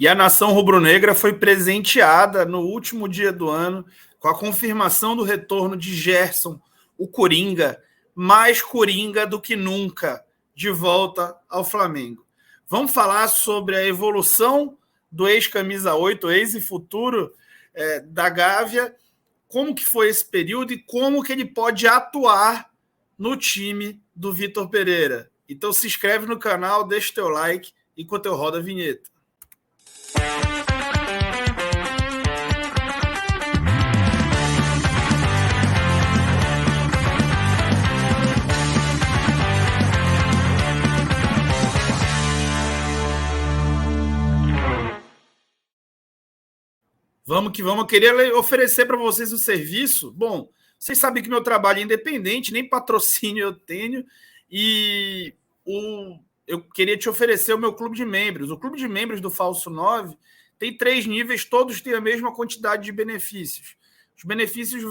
E a nação rubro-negra foi presenteada no último dia do ano com a confirmação do retorno de Gerson, o Coringa, mais Coringa do que nunca, de volta ao Flamengo. Vamos falar sobre a evolução do ex-camisa 8, ex e futuro da Gávea, como que foi esse período e como que ele pode atuar no time do Vitor Pereira. Então se inscreve no canal, deixa o teu like enquanto eu rodo a vinheta. Vamos que vamos. Eu queria oferecer para vocês um serviço. Bom, vocês sabem que meu trabalho é independente, nem patrocínio eu tenho. E eu queria te oferecer o meu clube de membros. O clube de membros do Falso 9 tem 3 níveis, todos têm a mesma quantidade de benefícios. Os benefícios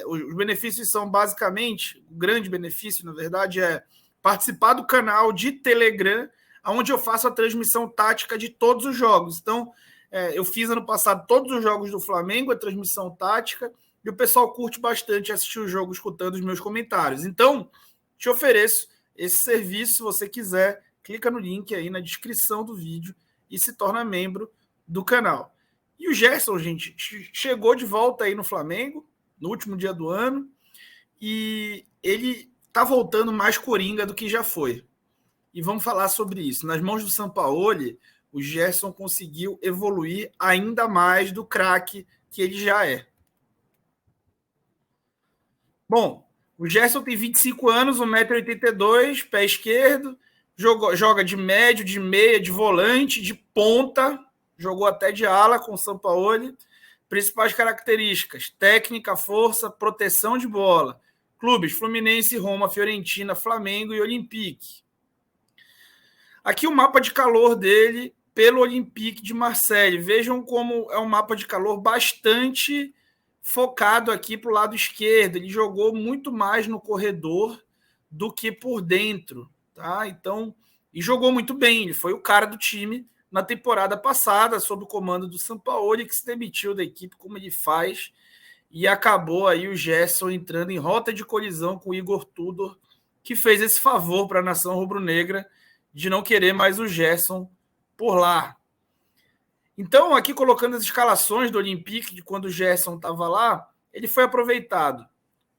os benefícios são basicamente, o grande benefício, na verdade, é participar do canal de Telegram, onde eu faço a transmissão tática de todos os jogos. Então, eu fiz ano passado todos os jogos do Flamengo, a transmissão tática, e o pessoal curte bastante assistir o jogo escutando os meus comentários. Então, te ofereço esse serviço, se você quiser, clica no link aí na descrição do vídeo e se torna membro do canal. E o Gerson, gente, chegou de volta aí no Flamengo, no último dia do ano, e ele tá voltando mais coringa do que já foi. E vamos falar sobre isso. Nas mãos do Sampaoli, o Gerson conseguiu evoluir ainda mais do craque que ele já é. Bom, o Gerson tem 25 anos, 1,82 m, pé esquerdo, joga de médio, de meia, de volante, de ponta, jogou até de ala com o Sampaoli. Principais características: técnica, força, proteção de bola. Clubes: Fluminense, Roma, Fiorentina, Flamengo e Olympique. Aqui o mapa de calor dele pelo Olympique de Marseille. Vejam como é um mapa de calor bastante focado aqui para o lado esquerdo. Ele jogou muito mais no corredor do que por dentro, tá? Então, e jogou muito bem. Ele foi o cara do time na temporada passada, sob o comando do Sampaoli, que se demitiu da equipe como ele faz, e acabou aí o Gerson entrando em rota de colisão com o Igor Tudor, que fez esse favor para a nação rubro-negra de não querer mais o Gerson por lá. Então, aqui colocando as escalações do Olympique, de quando o Gerson estava lá, ele foi aproveitado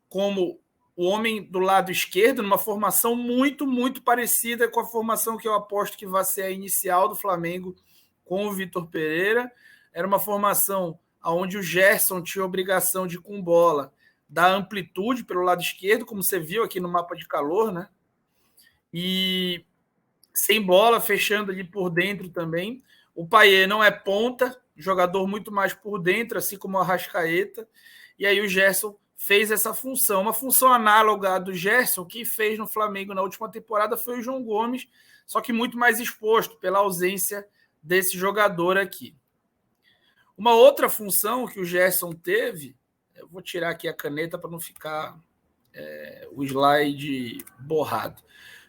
como o homem do lado esquerdo, numa formação muito, muito parecida com a formação que eu aposto que vai ser a inicial do Flamengo com o Vitor Pereira. Era uma formação onde o Gerson tinha a obrigação de, com bola, dar amplitude pelo lado esquerdo, como você viu aqui no mapa de calor, né? E sem bola, fechando ali por dentro também. O Payet não é ponta, jogador muito mais por dentro, assim como o Arrascaeta. E aí o Gerson fez essa função. Uma função análoga do Gerson, que fez no Flamengo na última temporada, foi o João Gomes, só que muito mais exposto pela ausência desse jogador aqui. Uma outra função que o Gerson teve, eu vou tirar aqui a caneta para não ficar o slide borrado,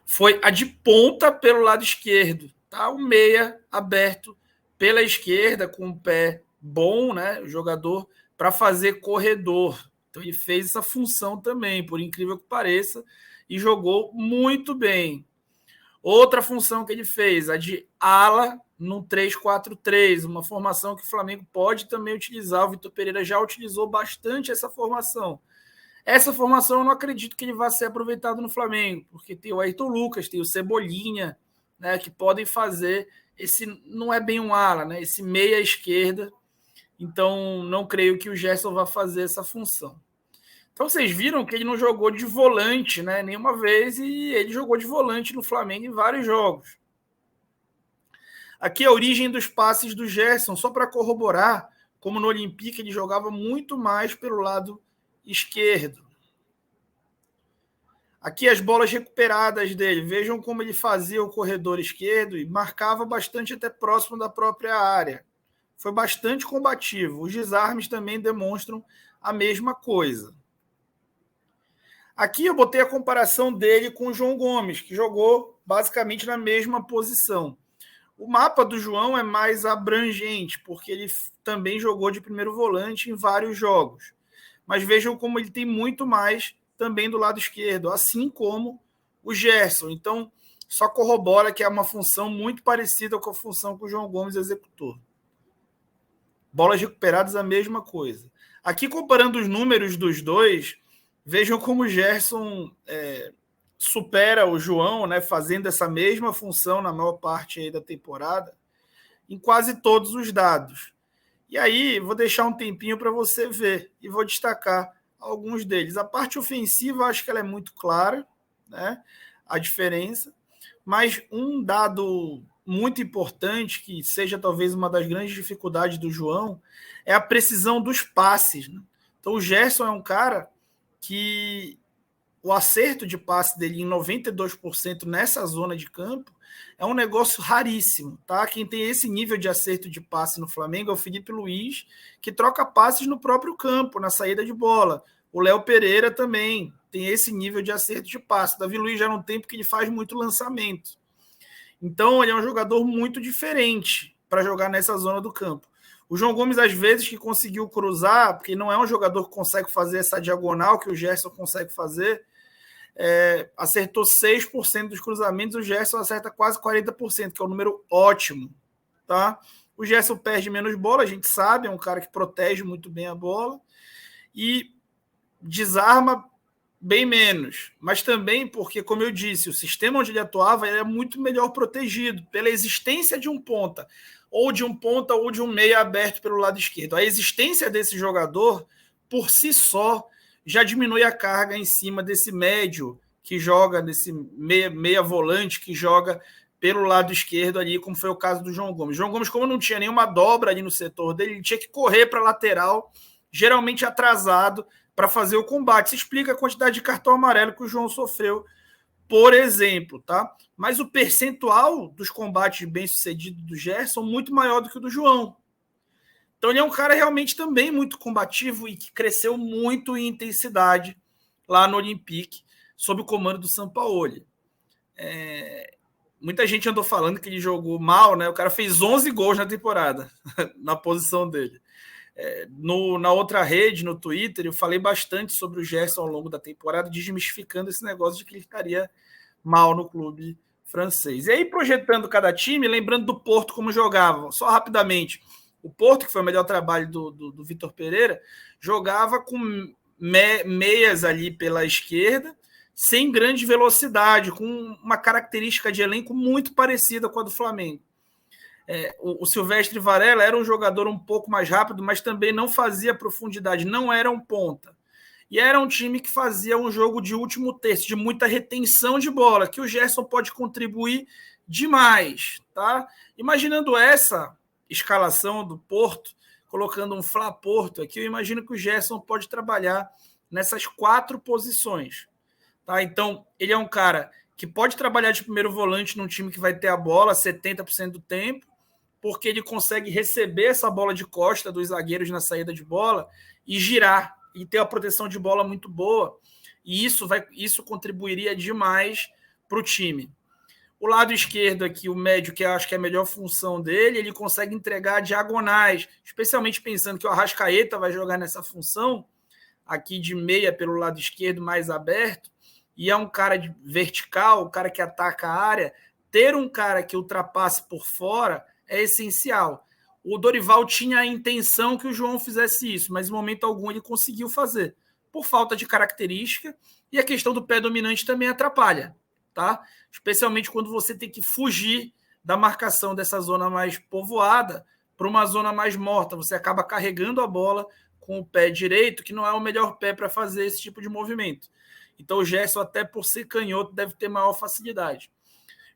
foi a de ponta pelo lado esquerdo, tá? O meia aberto pela esquerda, com o pé bom, né? O jogador para fazer corredor. Então ele fez essa função também, por incrível que pareça, e jogou muito bem. Outra função que ele fez, a de ala no 3-4-3, uma formação que o Flamengo pode também utilizar. O Vitor Pereira já utilizou bastante essa formação. Essa formação eu não acredito que ele vá ser aproveitado no Flamengo, porque tem o Ayrton Lucas, tem o Cebolinha, né, que podem fazer esse, não é bem um ala, né, esse meia esquerda. Então não creio que o Gerson vá fazer essa função. Então vocês viram que ele não jogou de volante, né, nenhuma vez, e ele jogou de volante no Flamengo em vários jogos. Aqui a origem dos passes do Gerson, só para corroborar, como no Olympique ele jogava muito mais pelo lado esquerdo. Aqui as bolas recuperadas dele. Vejam como ele fazia o corredor esquerdo e marcava bastante até próximo da própria área. Foi bastante combativo. Os desarmes também demonstram a mesma coisa. Aqui eu botei a comparação dele com o João Gomes, que jogou basicamente na mesma posição. O mapa do João é mais abrangente, porque ele também jogou de primeiro volante em vários jogos. Mas vejam como ele tem muito mais também do lado esquerdo, assim como o Gerson. Então, só corrobora que é uma função muito parecida com a função que o João Gomes executou. Bolas recuperadas, a mesma coisa. Aqui, comparando os números dos dois, vejam como o Gerson supera o João, né, fazendo essa mesma função na maior parte aí da temporada, em quase todos os dados. E aí, vou deixar um tempinho para você ver e vou destacar alguns deles. A parte ofensiva, acho que ela é muito clara, né, a diferença, mas um dado muito importante, que seja talvez uma das grandes dificuldades do João, é a precisão dos passes, né? Então, o Gerson é um cara que o acerto de passe dele em 92% nessa zona de campo é um negócio raríssimo, tá? Quem tem esse nível de acerto de passe no Flamengo é o Felipe Luiz, que troca passes no próprio campo, na saída de bola. O Léo Pereira também tem esse nível de acerto de passe. O Davi Luiz já não tem porque ele faz muito lançamento. Então, ele é um jogador muito diferente para jogar nessa zona do campo. O João Gomes, às vezes, que conseguiu cruzar, porque não é um jogador que consegue fazer essa diagonal que o Gerson consegue fazer, acertou 6% dos cruzamentos, o Gerson acerta quase 40%, que é um número ótimo. Tá? O Gerson perde menos bola, a gente sabe, é um cara que protege muito bem a bola e desarma bem menos, mas também porque, como eu disse, o sistema onde ele atuava era muito melhor protegido pela existência de um ponta, ou de um meia aberto pelo lado esquerdo. A existência desse jogador, por si só, já diminui a carga em cima desse médio que joga, desse meia volante que joga pelo lado esquerdo ali, como foi o caso do João Gomes. João Gomes, como não tinha nenhuma dobra ali no setor dele, ele tinha que correr para a lateral, geralmente atrasado, para fazer o combate. Isso explica a quantidade de cartão amarelo que o João sofreu, por exemplo, tá? Mas o percentual dos combates bem-sucedidos do Gerson é muito maior do que o do João. Então ele é um cara realmente também muito combativo e que cresceu muito em intensidade lá no Olympique, sob o comando do Sampaoli. Muita gente andou falando que ele jogou mal, né? O cara fez 11 gols na temporada, na posição dele. Na outra rede, no Twitter, eu falei bastante sobre o Gerson ao longo da temporada, desmistificando esse negócio de que ele estaria mal no clube francês. E aí, projetando cada time, lembrando do Porto como jogava, só rapidamente. O Porto, que foi o melhor trabalho do Vitor Pereira, jogava com meias ali pela esquerda, sem grande velocidade, com uma característica de elenco muito parecida com a do Flamengo. O Silvestre Varela era um jogador um pouco mais rápido, mas também não fazia profundidade, não era um ponta. E era um time que fazia um jogo de último terço, de muita retenção de bola, que o Gerson pode contribuir demais. Tá? Imaginando essa escalação do Porto, colocando um Flá Porto aqui, eu imagino que o Gerson pode trabalhar nessas 4 posições. Tá? Então, ele é um cara que pode trabalhar de primeiro volante num time que vai ter a bola 70% do tempo, porque ele consegue receber essa bola de costa dos zagueiros na saída de bola e girar, e ter a proteção de bola muito boa. E isso contribuiria demais para o time. O lado esquerdo aqui, o médio, que eu acho que é a melhor função dele, ele consegue entregar diagonais, especialmente pensando que o Arrascaeta vai jogar nessa função, aqui de meia pelo lado esquerdo, mais aberto, e é um cara de vertical, um cara que ataca a área. Ter um cara que ultrapasse por fora é essencial. O Dorival tinha a intenção que o João fizesse isso, mas em momento algum ele conseguiu fazer, por falta de característica, e a questão do pé dominante também atrapalha, tá? Especialmente quando você tem que fugir da marcação dessa zona mais povoada para uma zona mais morta. Você acaba carregando a bola com o pé direito, que não é o melhor pé para fazer esse tipo de movimento. Então o Gerson, até por ser canhoto, deve ter maior facilidade.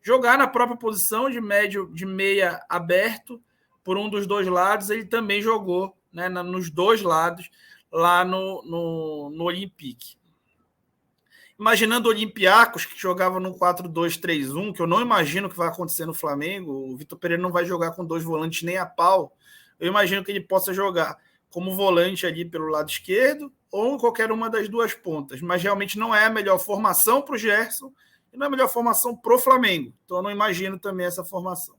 Jogar na própria posição de médio, de meia aberto, por um dos dois lados, ele também jogou, né, nos dois lados, lá no Olympique. Imaginando o Olympiacos, que jogava no 4-2-3-1, que eu não imagino que vai acontecer no Flamengo, o Vitor Pereira não vai jogar com 2 volantes nem a pau, eu imagino que ele possa jogar como volante ali pelo lado esquerdo, ou em qualquer uma das 2 pontas, mas realmente não é a melhor formação para o Gerson, e não é a melhor formação para o Flamengo, então eu não imagino também essa formação.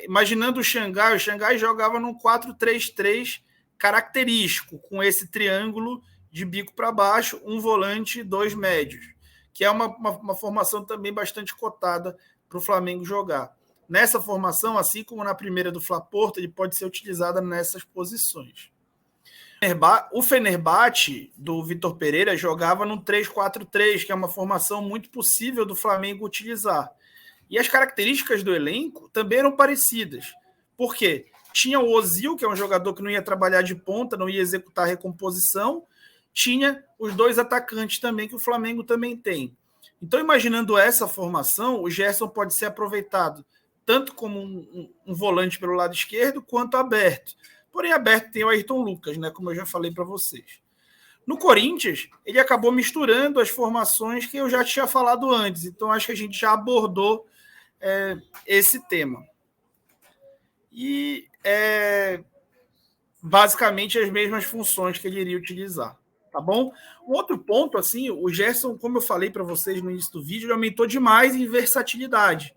imaginando o Xangai jogava num 4-3-3 característico, com esse triângulo de bico para baixo, um volante e 2 médios, que é uma formação também bastante cotada para o Flamengo jogar. Nessa formação, assim como na primeira do Fla Porto, ele pode ser utilizado nessas posições. O Fenerbahçe, do Vitor Pereira, jogava no 3-4-3, que é uma formação muito possível do Flamengo utilizar. E as características do elenco também eram parecidas. Por quê? Tinha o Ozil, que é um jogador que não ia trabalhar de ponta, não ia executar a recomposição. Tinha os 2 atacantes também, que o Flamengo também tem. Então, imaginando essa formação, o Gerson pode ser aproveitado tanto como um volante pelo lado esquerdo, quanto aberto. Porém, aberto tem o Ayrton Lucas, né, como eu já falei para vocês. No Corinthians, ele acabou misturando as formações que eu já tinha falado antes. Então, acho que a gente já abordou esse tema. E basicamente as mesmas funções que ele iria utilizar. Tá bom? Um outro ponto, assim, o Gerson, como eu falei para vocês no início do vídeo, ele aumentou demais em versatilidade.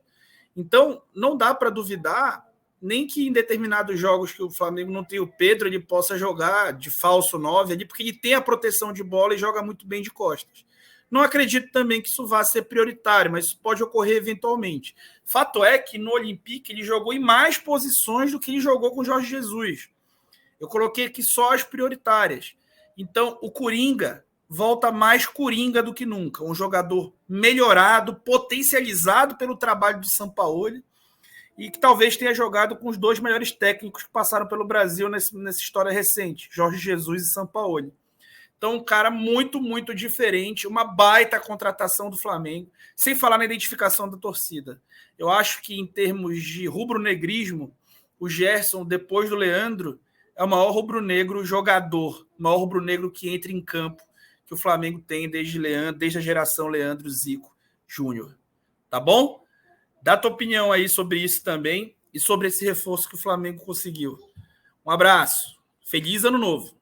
Então, não dá para duvidar nem que em determinados jogos que o Flamengo não tem o Pedro, ele possa jogar de falso 9 ali, porque ele tem a proteção de bola e joga muito bem de costas. Não acredito também que isso vá ser prioritário, mas isso pode ocorrer eventualmente. Fato é que no Olympique ele jogou em mais posições do que ele jogou com o Jorge Jesus. Eu coloquei aqui só as prioritárias. Então, o Coringa volta mais Coringa do que nunca. Um jogador melhorado, potencializado pelo trabalho de Sampaoli e que talvez tenha jogado com os 2 melhores técnicos que passaram pelo Brasil nessa história recente, Jorge Jesus e Sampaoli. Então, um cara muito, muito diferente, uma baita contratação do Flamengo, sem falar na identificação da torcida. Eu acho que, em termos de rubro-negrismo, o Gerson, depois do Leandro, é o maior rubro-negro jogador, o maior rubro-negro que entra em campo que o Flamengo tem desde a geração Leandro Zico Júnior. Tá bom? Dá tua opinião aí sobre isso também e sobre esse reforço que o Flamengo conseguiu. Um abraço. Feliz Ano Novo.